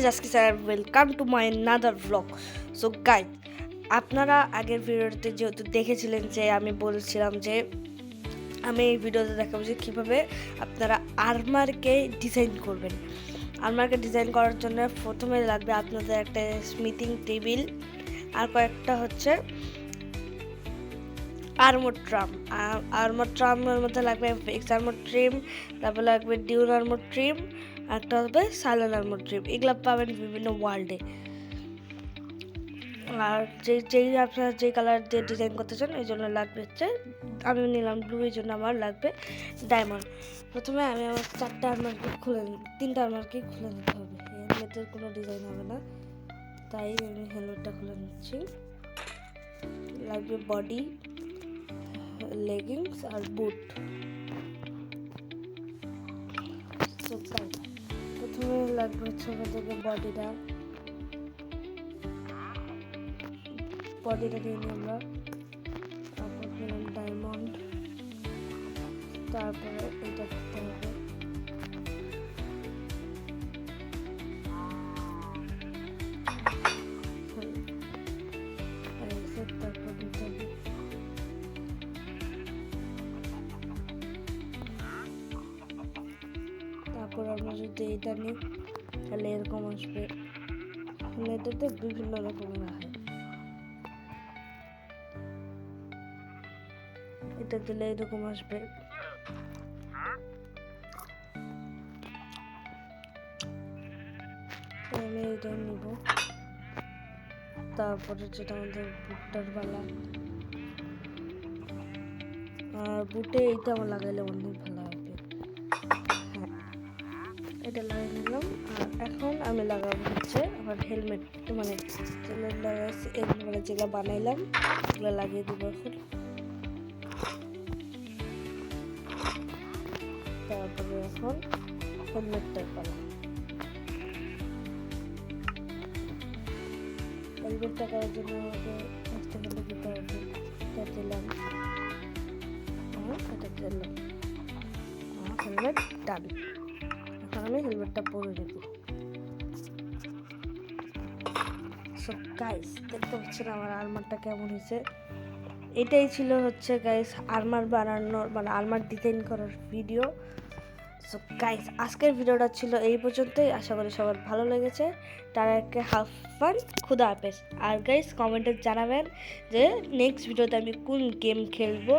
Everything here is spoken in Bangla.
is Askis and welcome to my another vlog. So guys, আপনারা আগের ভিডিওতে যেহেতু দেখেছিলেন যে আমি বলছিলাম যে আমি এই ভিডিওতে দেখাবো যে কীভাবে আপনারা আর্মারকে ডিজাইন করবেন। আর্মারকে ডিজাইন করার জন্য প্রথমে লাগবে আপনাদের একটা স্মিথিং টেবিল আর কয়েকটা হচ্ছে আর্মর ট্রামের মধ্যে লাগবে এক্স আর্মর ট্রিম, তারপর লাগবে ডিউন আর্মর ট্রিম, একটা হবে সাইলেন্ট আর্মর ট্রিম। এগুলো পাবেন বিভিন্ন ওয়ার্ল্ডে। আর যেই আপনারা যে কালার দিয়ে ডিজাইন করতে চান এই জন্য লাগবে হচ্ছে, আমি নিলাম ব্লু, এই জন্য আমার লাগবে ডায়মন্ড। প্রথমে আমি আমার তিনটা আর্মারকে খুলে নিতে হবে। হেলমেটের কোনো ডিজাইন হবে না, তাই আমি হেলমেটটা খুলে নিচ্ছি। লাগবে বডি, লেগিংস আর বুট। প্রথমে লাগবে হচ্ছে আমাদেরকে বডিটা দিয়ে নিই আমরা। তারপর নিলাম ডায়মন্ড, তারপরে এটা দিতে হবে। তারপর দিতে হবে তারপর আমরা যদি এটা নিই তাহলে এরকম আসবে। এটাতে বিভিন্ন রকমের হয়, এটা দিলে এরকম আসবে। আমি এটা নিব। তারপরে যেটা আমাদের বুটটার বালা, আর বুটে এইটা আমার লাগাইলে অনেক ভালো হবে। হ্যাঁ, এটা লাগিয়ে নিলাম। আর এখন আমি লাগাবো হচ্ছে আমার হেলমেট, মানে এগুলো যেগুলো বানাইলাম এগুলো লাগিয়ে দেবো এখন। তারপরে এখন হেলমেটটার পালা। হেলমেটটা করার জন্য আমাকে ফার্স্ট দিতে হবে। এটা দিলাম, এটা দিলাম, হেলমেট ডান। এখন আমি হেলমেটটা পরে নেব। সো গাইস, দেখতে পাচ্ছেন আমার আর্মারটা কেমন হয়েছে। এটাই ছিল হচ্ছে গাইস আর্মার বানানোর, মানে আর্মার ডিজাইন করার ভিডিও। সো গাইস, আজকের ভিডিওটা ছিল এই পর্যন্তই। আশা করি সবার ভালো লেগেছে। তারা একটা হাফ ফান, খুদা হাফেজ। আর গাইস কমেন্টে জানাবেন যে নেক্সট ভিডিওতে আমি কোন গেম খেলবো।